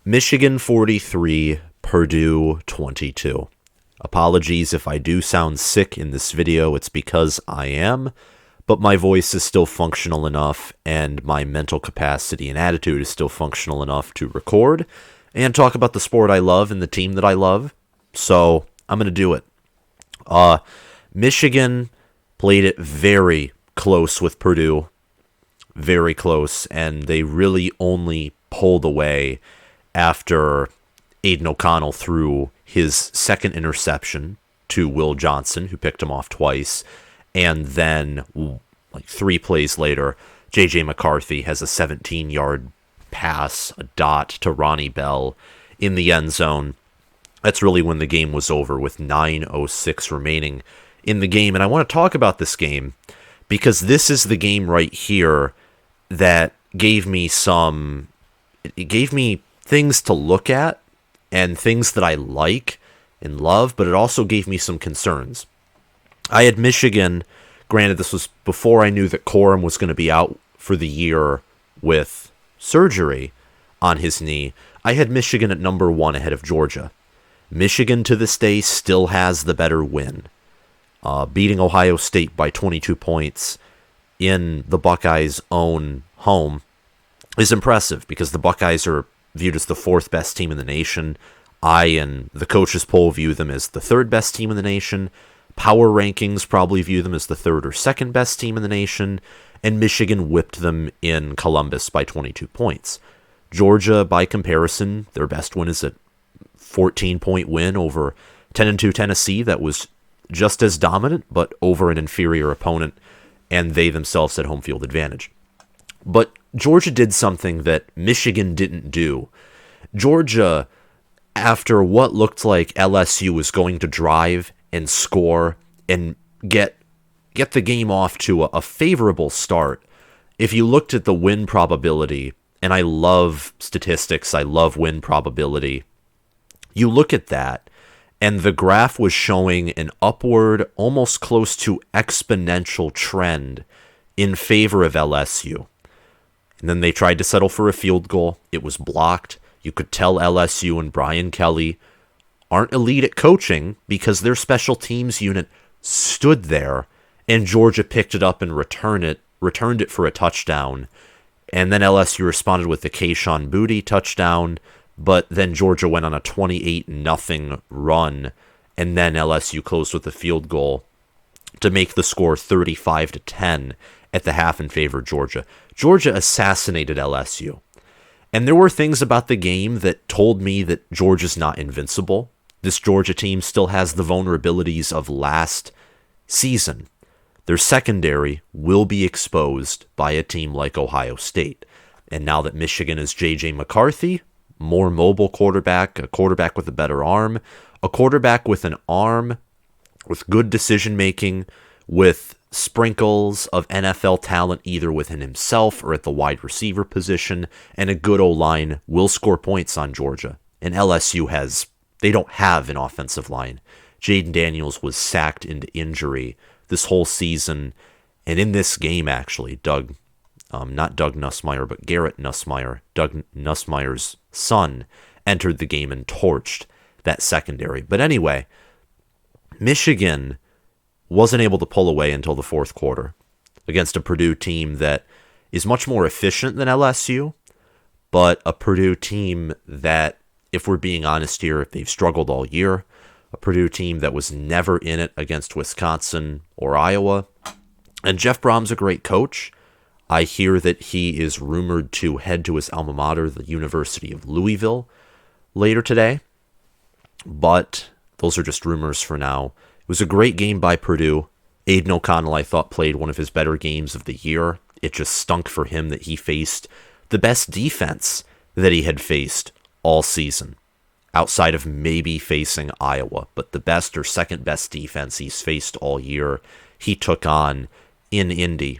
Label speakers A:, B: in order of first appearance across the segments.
A: Michigan 43, Purdue 22. Apologies if I do sound sick in this video, it's because I am, but my voice is still functional enough and my mental capacity and attitude is still functional enough to record and talk about the sport I love and the team that I love, so I'm going to do it. Michigan played it very close with Purdue, very close, and they really only pulled away after Aidan O'Connell threw his second interception to Will Johnson, who picked him off twice, and then, like 3 plays later, JJ McCarthy has a 17-yard pass, a dot to Ronnie Bell in the end zone. That's really when the game was over with 9:06 remaining in the game. And I want to talk about this game because this is the game right here that gave me things to look at and things that I like and love, but it also gave me some concerns. I had Michigan, granted this was before I knew that Corum was going to be out for the year with surgery on his knee. I had Michigan at number 1 ahead of Georgia. Michigan to this day still has the better win. Beating Ohio State by 22 points in the Buckeyes' own home is impressive because the Buckeyes are viewed as the 4th best team in the nation. I and the coaches poll view them as the 3rd best team in the nation. Power rankings probably view them as the 3rd or 2nd best team in the nation. And Michigan whipped them in Columbus by 22 points. Georgia, by comparison, their best win is a 14-point win over 10-2 Tennessee that was just as dominant, but over an inferior opponent, and they themselves had home field advantage. But Georgia did something that Michigan didn't do. Georgia, after what looked like LSU was going to drive and score and get the game off to a favorable start, if you looked at the win probability, and I love statistics, I love win probability, you look at that, and the graph was showing an upward, almost close to exponential trend in favor of LSU. And then they tried to settle for a field goal. It was blocked. You could tell LSU and Brian Kelly aren't elite at coaching because their special teams unit stood there, and Georgia picked it up and returned it for a touchdown. And then LSU responded with the Kayshon Boutte touchdown, but then Georgia went on a 28-0 run, and then LSU closed with a field goal to make the score 35-10 at the half in favor of Georgia. Georgia assassinated LSU. And there were things about the game that told me that Georgia's not invincible. This Georgia team still has the vulnerabilities of last season. Their secondary will be exposed by a team like Ohio State. And now that Michigan is JJ McCarthy, more mobile quarterback, a quarterback with a better arm, a quarterback with an arm with good decision-making, with sprinkles of NFL talent either within himself or at the wide receiver position, and a good O-line will score points on Georgia. And LSU they don't have an offensive line. Jaden Daniels was sacked into injury this whole season, and in this game actually, not Doug Nussmeier, but Garrett Nussmeier, Doug Nussmeier's son, entered the game and torched that secondary. But anyway, Michigan wasn't able to pull away until the 4th quarter against a Purdue team that is much more efficient than LSU, but a Purdue team that, if we're being honest here, they've struggled all year. A Purdue team that was never in it against Wisconsin or Iowa. And Jeff Brom's a great coach. I hear that he is rumored to head to his alma mater, the University of Louisville, later today. But those are just rumors for now. It was a great game by Purdue. Aidan O'Connell, I thought, played one of his better games of the year. It just stunk for him that he faced the best defense that he had faced all season, outside of maybe facing Iowa. But the best or second best defense he's faced all year, he took on in Indy.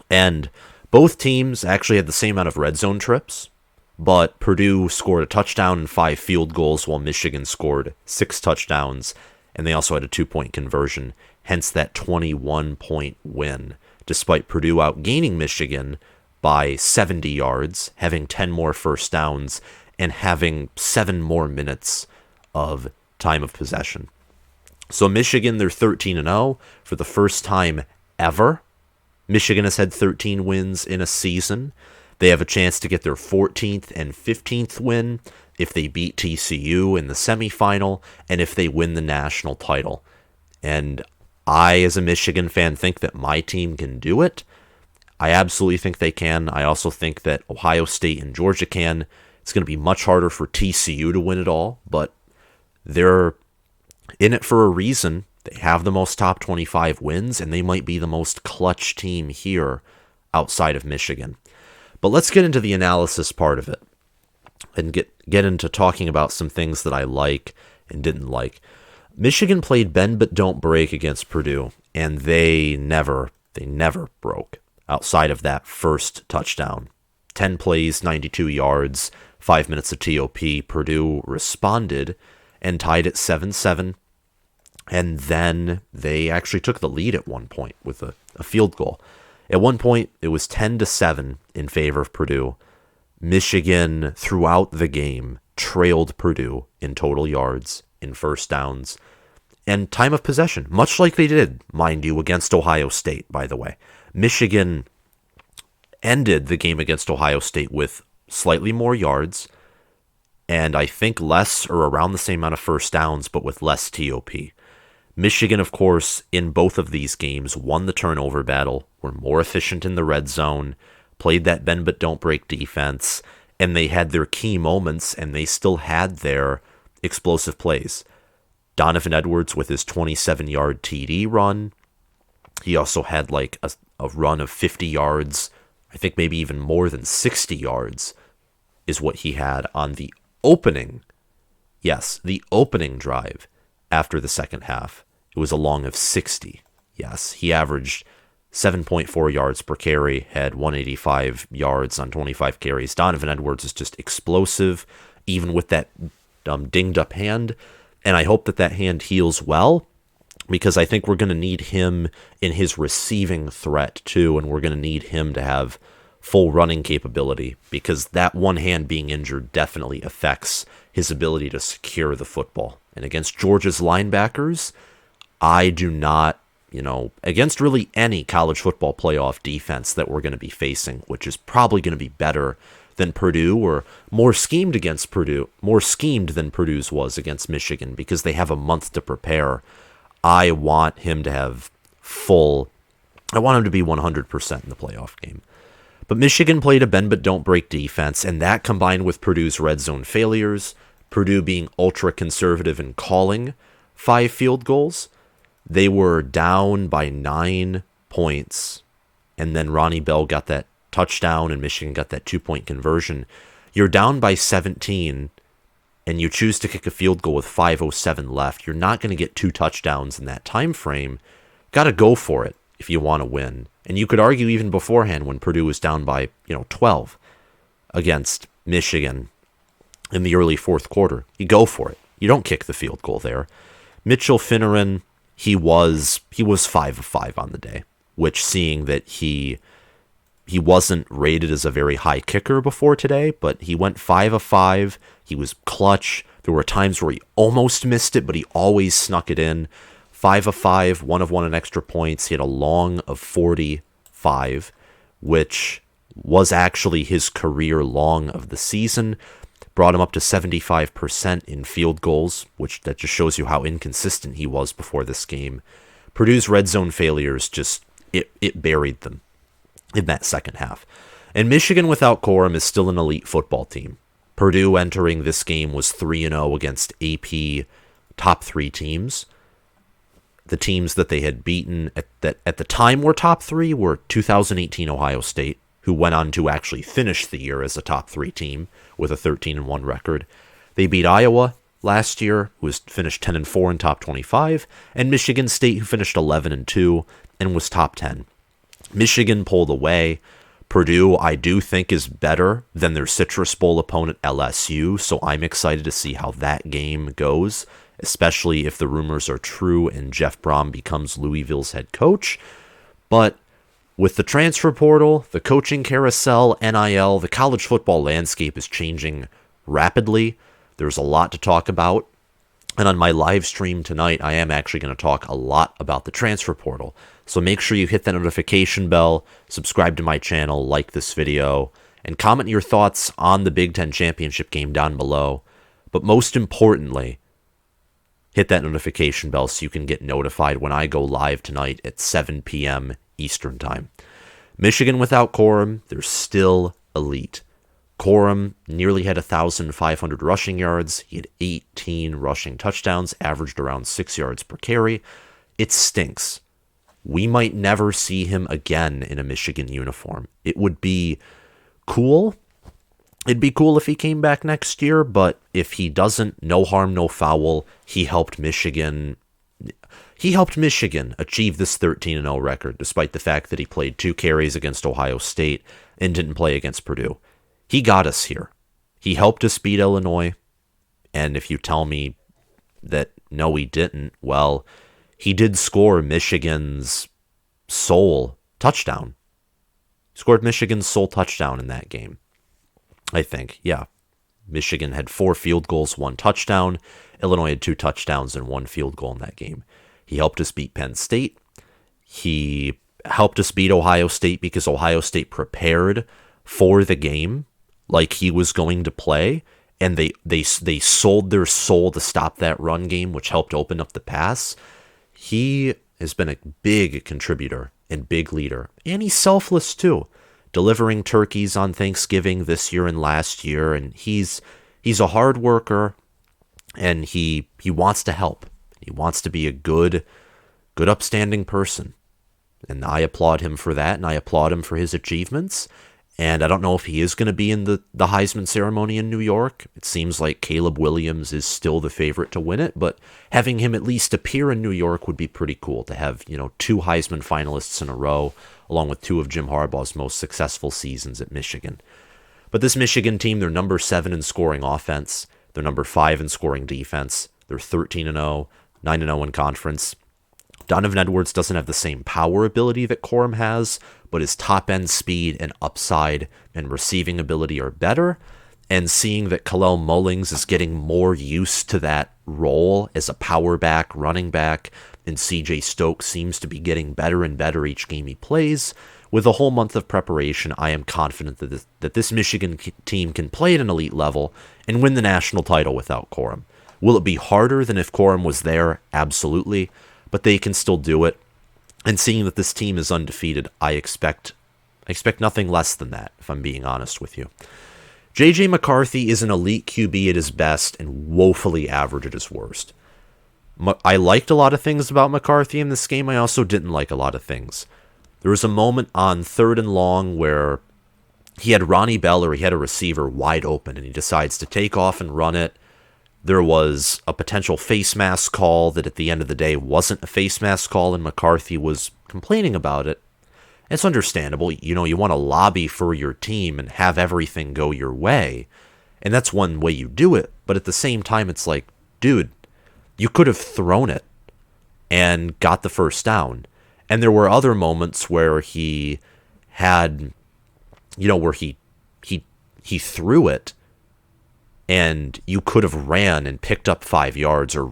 A: And both teams actually had the same amount of red zone trips, but Purdue scored a touchdown and 5 field goals while Michigan scored 6 touchdowns, and they also had a 2-point conversion, hence that 21-point win, despite Purdue outgaining Michigan by 70 yards, having 10 more first downs, and having 7 more minutes of time of possession. So Michigan, they're 13-0 for the first time ever. Michigan has had 13 wins in a season. They have a chance to get their 14th and 15th win if they beat TCU in the semifinal and if they win the national title. And I, as a Michigan fan, think that my team can do it. I absolutely think they can. I also think that Ohio State and Georgia can. It's going to be much harder for TCU to win it all, but they're in it for a reason. They have the most top 25 wins, and they might be the most clutch team here outside of Michigan. But let's get into the analysis part of it and get into talking about some things that I like and didn't like. Michigan played bend but don't break against Purdue, and they never broke outside of that first touchdown. 10 plays, 92 yards, 5 minutes of TOP. Purdue responded and tied at 7-7. And then they actually took the lead at one point with a field goal. At one point, it was 10-7 in favor of Purdue. Michigan, throughout the game, trailed Purdue in total yards, in first downs, and time of possession, much like they did, mind you, against Ohio State, by the way. Michigan ended the game against Ohio State with slightly more yards, and I think less or around the same amount of first downs, but with less TOP. Michigan, of course, in both of these games, won the turnover battle, were more efficient in the red zone, played that bend but don't break defense, and they had their key moments, and they still had their explosive plays. Donovan Edwards with his 27-yard TD run. He also had like a run of 50 yards, I think maybe even more than 60 yards is what he had on the opening drive after the second half. It was a long of 60. Yes, he averaged 7.4 yards per carry, had 185 yards on 25 carries. Donovan Edwards is just explosive, even with that dinged up hand. And I hope that hand heals well, because I think we're going to need him in his receiving threat too, and we're going to need him to have full running capability, because that one hand being injured definitely affects his ability to secure the football. And against Georgia's linebackers, I do not, against really any college football playoff defense that we're going to be facing, which is probably going to be better than Purdue, or more schemed than Purdue's was against Michigan, because they have a month to prepare. I want him to be 100% in the playoff game. But Michigan played a bend but don't break defense, and that combined with Purdue's red zone failures, Purdue being ultra conservative in calling 5 field goals, they were down by 9 points, and then Ronnie Bell got that touchdown and Michigan got that 2-point conversion. You're down by 17 and you choose to kick a field goal with 5:07 left. You're not going to get 2 touchdowns in that time frame. Got to go for it if you want to win. And you could argue even beforehand when Purdue was down by 12 against Michigan in the early fourth quarter. You go for it. You don't kick the field goal there. Mitchell Finneran, he was 5 of 5 on the day, which, seeing that he wasn't rated as a very high kicker before today, but he went 5 of 5. He was clutch. There were times where he almost missed it, but he always snuck it in. 5 of 5, 1 of 1 in extra points. He had a long of 45, which was actually his career long of the season. Brought him up to 75% in field goals, which that just shows you how inconsistent he was before this game. Purdue's red zone failures it buried them in that second half. And Michigan without Corum is still an elite football team. Purdue entering this game was 3-0 against AP top 3 teams. The teams that they had beaten at the time were top 3 were 2018 Ohio State, who went on to actually finish the year as a top 3 team with a 13-1 record. They beat Iowa last year, who was finished 10-4 in top 25, and Michigan State, who finished 11-2 and was top 10. Michigan pulled away. Purdue, I do think, is better than their Citrus Bowl opponent LSU, so I'm excited to see how that game goes, especially if the rumors are true and Jeff Brom becomes Louisville's head coach. But with the transfer portal, the coaching carousel, NIL, the college football landscape is changing rapidly. There's a lot to talk about. And on my live stream tonight, I am actually going to talk a lot about the transfer portal. So make sure you hit that notification bell, subscribe to my channel, like this video, and comment your thoughts on the Big Ten Championship game down below. But most importantly, hit that notification bell so you can get notified when I go live tonight at 7 p.m. Eastern Time. Michigan without Corum, they're still elite. Corum nearly had 1,500 rushing yards. He had 18 rushing touchdowns, averaged around 6 yards per carry. It stinks. We might never see him again in a Michigan uniform. It would be cool. It'd be cool if he came back next year, but if he doesn't, no harm, no foul. He helped Michigan achieve this 13-0 record, despite the fact that he played 2 carries against Ohio State and didn't play against Purdue. He got us here. He helped us beat Illinois. And if you tell me that no, he didn't, well, he did score Michigan's sole touchdown. He scored Michigan's sole touchdown in that game, I think. Yeah. Michigan had 4 field goals, 1 touchdown. Illinois had 2 touchdowns and 1 field goal in that game. He helped us beat Penn State. He helped us beat Ohio State because Ohio State prepared for the game like he was going to play, and they sold their soul to stop that run game, which helped open up the pass. He has been a big contributor and big leader, and he's selfless too, delivering turkeys on Thanksgiving this year and last year, and he's a hard worker, and he wants to help. He wants to be a good upstanding person, and I applaud him for that, and I applaud him for his achievements. And I don't know if he is going to be in the Heisman ceremony in New York. It seems like Caleb Williams is still the favorite to win it, but having him at least appear in New York would be pretty cool to have, 2 Heisman finalists in a row, along with 2 of Jim Harbaugh's most successful seasons at Michigan. But this Michigan team, they're number 7 in scoring offense. They're number 5 in scoring defense. They're 13-0, 9-0 in conference. Donovan Edwards doesn't have the same power ability that Corum has, but his top-end speed and upside and receiving ability are better. And seeing that Kalel Mullings is getting more used to that role as a power back, running back, and CJ Stokes seems to be getting better and better each game he plays. With a whole month of preparation, I am confident that this Michigan team can play at an elite level and win the national title without Corum. Will it be harder than if Corum was there? Absolutely. But they can still do it. And seeing that this team is undefeated, I expect nothing less than that, if I'm being honest with you. JJ McCarthy is an elite QB at his best and woefully average at his worst. I liked a lot of things about McCarthy in this game. I also didn't like a lot of things. There was a moment on 3rd and long where he had Ronnie Bell, or he had a receiver wide open, and he decides to take off and run it. There was a potential face mask call that at the end of the day wasn't a face mask call, and McCarthy was complaining about it. It's understandable. You want to lobby for your team and have everything go your way, and that's one way you do it. But at the same time, it's like, dude, you could have thrown it and got the first down. And there were other moments where he had, where he threw it, and you could have ran and picked up 5 yards, or,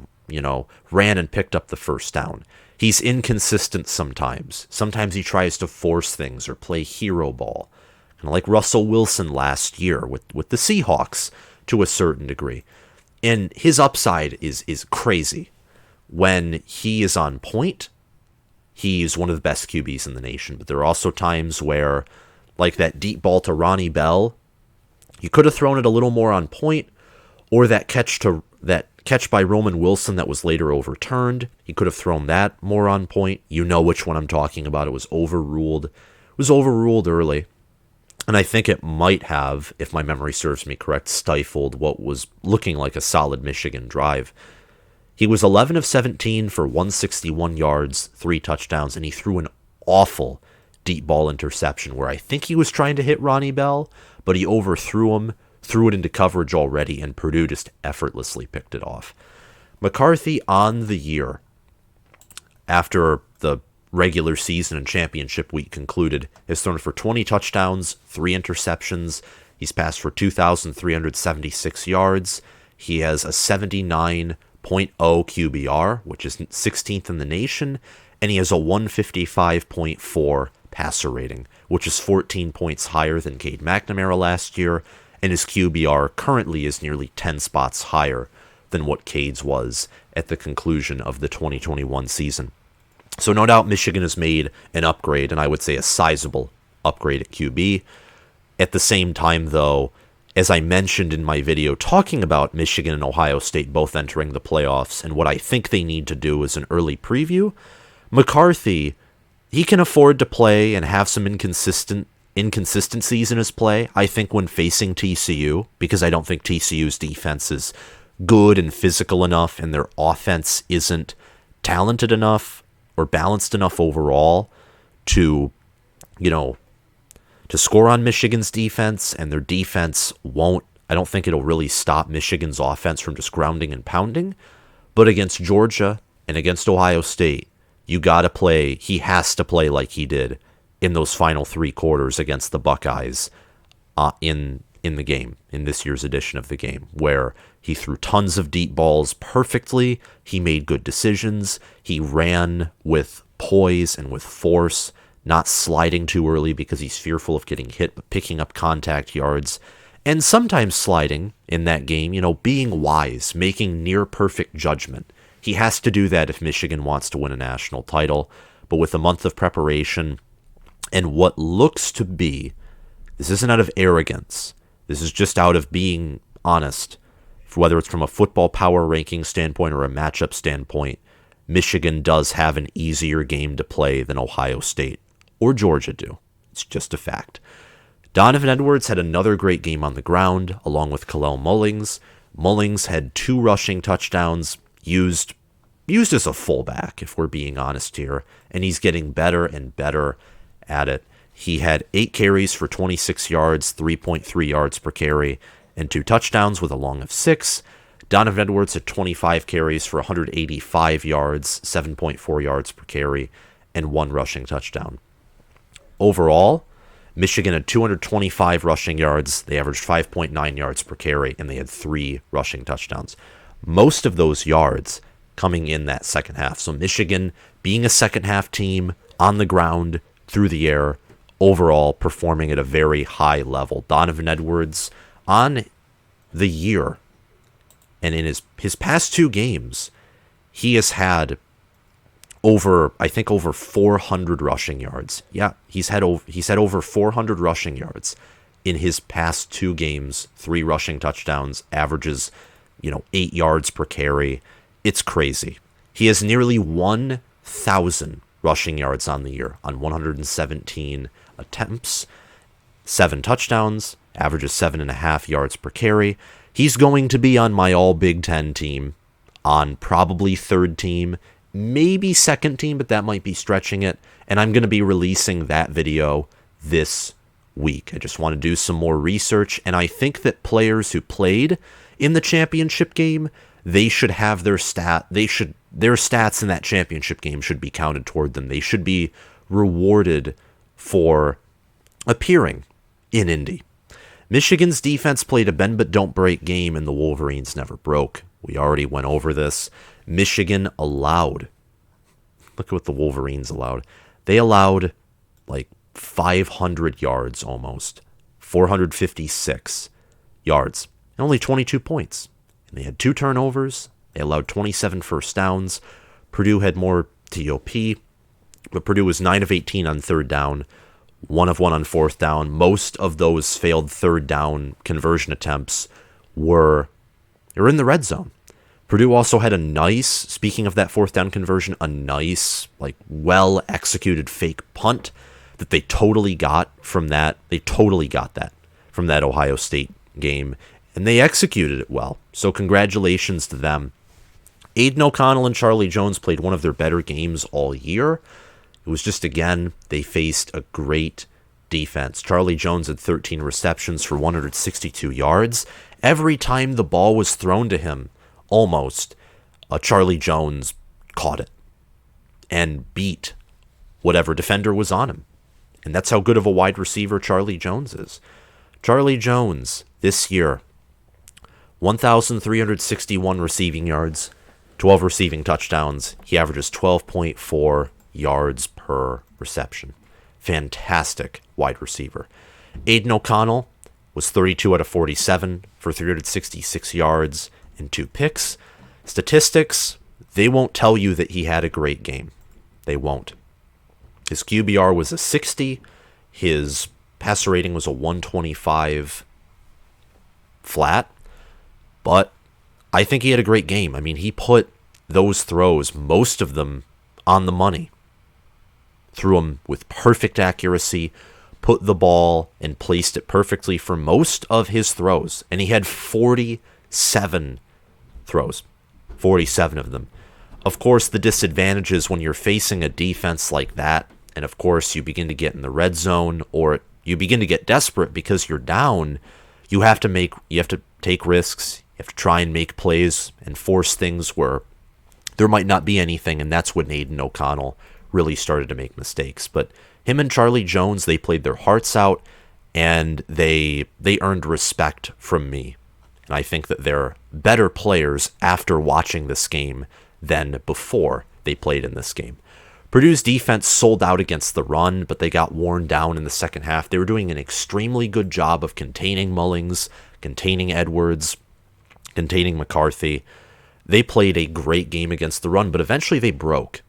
A: ran and picked up the first down. He's inconsistent sometimes. Sometimes he tries to force things or play hero ball, kind of like Russell Wilson last year with the Seahawks to a certain degree. And his upside is crazy. When he is on point, he's one of the best QBs in the nation. But there are also times where, like that deep ball to Ronnie Bell, you could have thrown it a little more on point, or that catch by Roman Wilson that was later overturned. He could have thrown that more on point. You know which one I'm talking about. It was overruled. It was overruled early. And I think it might have, if my memory serves me correct, stifled what was looking like a solid Michigan drive. He was 11 of 17 for 161 yards, 3 touchdowns, and he threw an awful deep ball interception where I think he was trying to hit Ronnie Bell, but he overthrew him, threw it into coverage already, and Purdue just effortlessly picked it off. McCarthy on the year, after the regular season and championship week concluded, has thrown for 20 touchdowns, 3 interceptions, He's passed for 2,376 yards. He has a 79.0 QBR, which is 16th in the nation, and he has a 155.4 passer rating, which is 14 points higher than Cade McNamara last year, and his QBR currently is nearly 10 spots higher than what Cade's was at the conclusion of the 2021 season. So no doubt Michigan has made an upgrade, and I would say a sizable upgrade at QB. At the same time, though, as I mentioned in my video talking about Michigan and Ohio State both entering the playoffs and what I think they need to do as an early preview, McCarthy, he can afford to play and have some inconsistencies in his play, I think, when facing TCU, because I don't think TCU's defense is good and physical enough and their offense isn't talented enough or balanced enough overall to, to score on Michigan's defense, and their defense I don't think it'll really stop Michigan's offense from just grounding and pounding. But against Georgia and against Ohio State, he has to play like he did in those final 3 quarters against the Buckeyes in the game, in this year's edition of the game, where he threw tons of deep balls perfectly, he made good decisions, he ran with poise and with force, not sliding too early because he's fearful of getting hit, but picking up contact yards, and sometimes sliding in that game, being wise, making near-perfect judgment. He has to do that if Michigan wants to win a national title, but with a month of preparation and what looks to be, this isn't out of arrogance, this is just out of being honest, whether it's from a football power ranking standpoint or a matchup standpoint, Michigan does have an easier game to play than Ohio State or Georgia do. It's just a fact. Donovan Edwards had another great game on the ground, along with Kalel Mullings. Mullings had 2 rushing touchdowns, used as a fullback, if we're being honest here, and he's getting better and better at it. He had 8 carries for 26 yards, 3.3 yards per carry, and 2 touchdowns with a long of 6. Donovan Edwards had 25 carries for 185 yards, 7.4 yards per carry, and 1 rushing touchdown. Overall, Michigan had 225 rushing yards, they averaged 5.9 yards per carry, and they had 3 rushing touchdowns. Most of those yards coming in that second half. So Michigan, being a second half team, on the ground, through the air, overall performing at a very high level. Donovan Edwards, on the year, and in his past 2 games, he has had over 400 rushing yards. Yeah, he's had over 400 rushing yards in his past 2 games, 3 rushing touchdowns, averages 8 yards per carry. It's crazy. He has nearly 1,000 rushing yards on the year on 117 attempts, 7 touchdowns, averages 7.5 yards per carry. He's going to be on my all Big Ten team, on probably 3rd team, maybe 2nd team, but that might be stretching it. And I'm going to be releasing that video this week. I just want to do some more research, and I think that players who played in the championship game, they should have their stats in that championship game should be counted toward them. They should be rewarded for appearing in Indy. Michigan's defense played a bend but don't break game, and the Wolverines never broke. We already went over this. Michigan allowed, look at what the Wolverines allowed. They allowed 500 yards almost, 456 yards, and only 22 points. And they had 2 turnovers. They allowed 27 first downs. Purdue had more TOP, but Purdue was 9 of 18 on 3rd down, 1 of 1 on 4th down. Most of those failed 3rd down conversion attempts were in the red zone. Purdue also had speaking of that 4th down conversion, a nice, well-executed fake punt that they totally got from that. They totally got that from that Ohio State game, and they executed it well. So congratulations to them. Aidan O'Connell and Charlie Jones played one of their better games all year. It was just, again, they faced a great defense. Charlie Jones had 13 receptions for 162 yards. Every time the ball was thrown to him, almost, Charlie Jones caught it and beat whatever defender was on him. And that's how good of a wide receiver Charlie Jones is. Charlie Jones, this year, 1,361 receiving yards, 12 receiving touchdowns. He averages 12.4 yards per reception. Fantastic wide receiver. Aidan O'Connell was 32 out of 47 for 366 yards and 2 picks. Statistics, they won't tell you that he had a great game. They won't. His QBR was a 60. His passer rating was a 125 flat. But I think he had a great game. I mean, he put those throws, most of them, on the money. Threw them with perfect accuracy, put the ball and placed it perfectly for most of his throws. And he had 47 throws. 47 of them. Of course, the disadvantage is when you're facing a defense like that, and of course you begin to get in the red zone, or you begin to get desperate because you're down, you have to take risks. You have to try and make plays and force things where there might not be anything, and that's when Aidan O'Connell really started to make mistakes. But him and Charlie Jones, they played their hearts out, and they earned respect from me. And I think that they're better players after watching this game than before they played in this game. Purdue's defense sold out against the run, but they got worn down in the second half. They were doing an extremely good job of containing Mullings, containing Edwards, containing McCarthy. They played a great game against the run, but eventually they broke.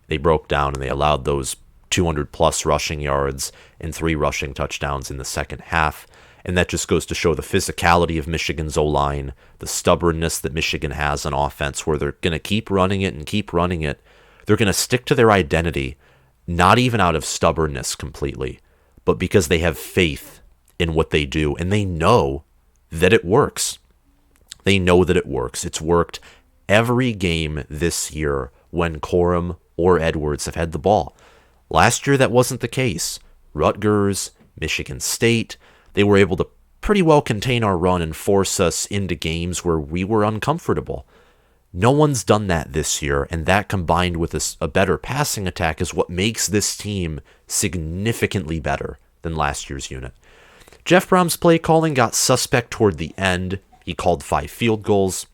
A: They broke down, and they allowed those 200-plus rushing yards and 3 rushing touchdowns in the second half. And that just goes to show the physicality of Michigan's O-line, the stubbornness that Michigan has on offense, where they're going to keep running it and keep running it. They're going to stick to their identity, not even out of stubbornness completely, but because they have faith in what they do, and they know that it works. They know that it works. It's worked every game this year when Corum or Edwards have had the ball. Last year, that wasn't the case. Rutgers, Michigan State, they were able to pretty well contain our run and force us into games where we were uncomfortable. No one's done that this year, and that combined with a better passing attack is what makes this team significantly better than last year's unit. Jeff Brom's play calling got suspect toward the end. He called 5 field goals,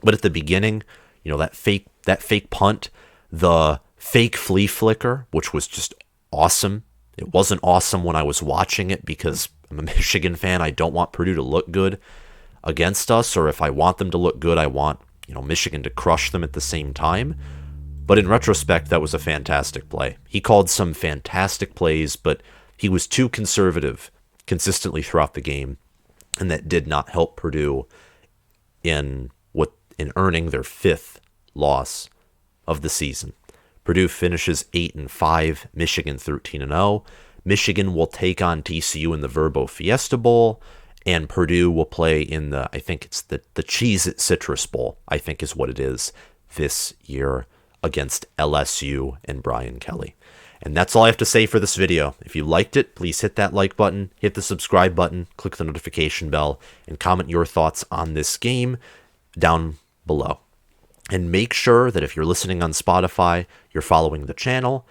A: but at the beginning, that fake punt, the fake flea flicker, which was just awesome. It wasn't awesome when I was watching it because I'm a Michigan fan. I don't want Purdue to look good against us, or if I want them to look good, I want Michigan to crush them at the same time. But in retrospect, that was a fantastic play. He called some fantastic plays, but he was too conservative consistently throughout the game, and that did not help Purdue in earning their 5th loss of the season. Purdue finishes 8-5, Michigan 13-0. Michigan will take on TCU in the Verbo Fiesta Bowl, and Purdue will play in I think it's the Cheez-It Citrus Bowl, I think is what it is, this year against LSU and Brian Kelly. And that's all I have to say for this video. If you liked it, please hit that like button, hit the subscribe button, click the notification bell, and comment your thoughts on this game down below. And make sure that if you're listening on Spotify, you're following the channel,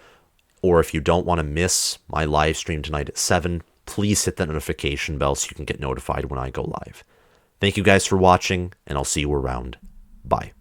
A: or if you don't want to miss my live stream tonight at 7, please hit that notification bell so you can get notified when I go live. Thank you guys for watching, and I'll see you around. Bye.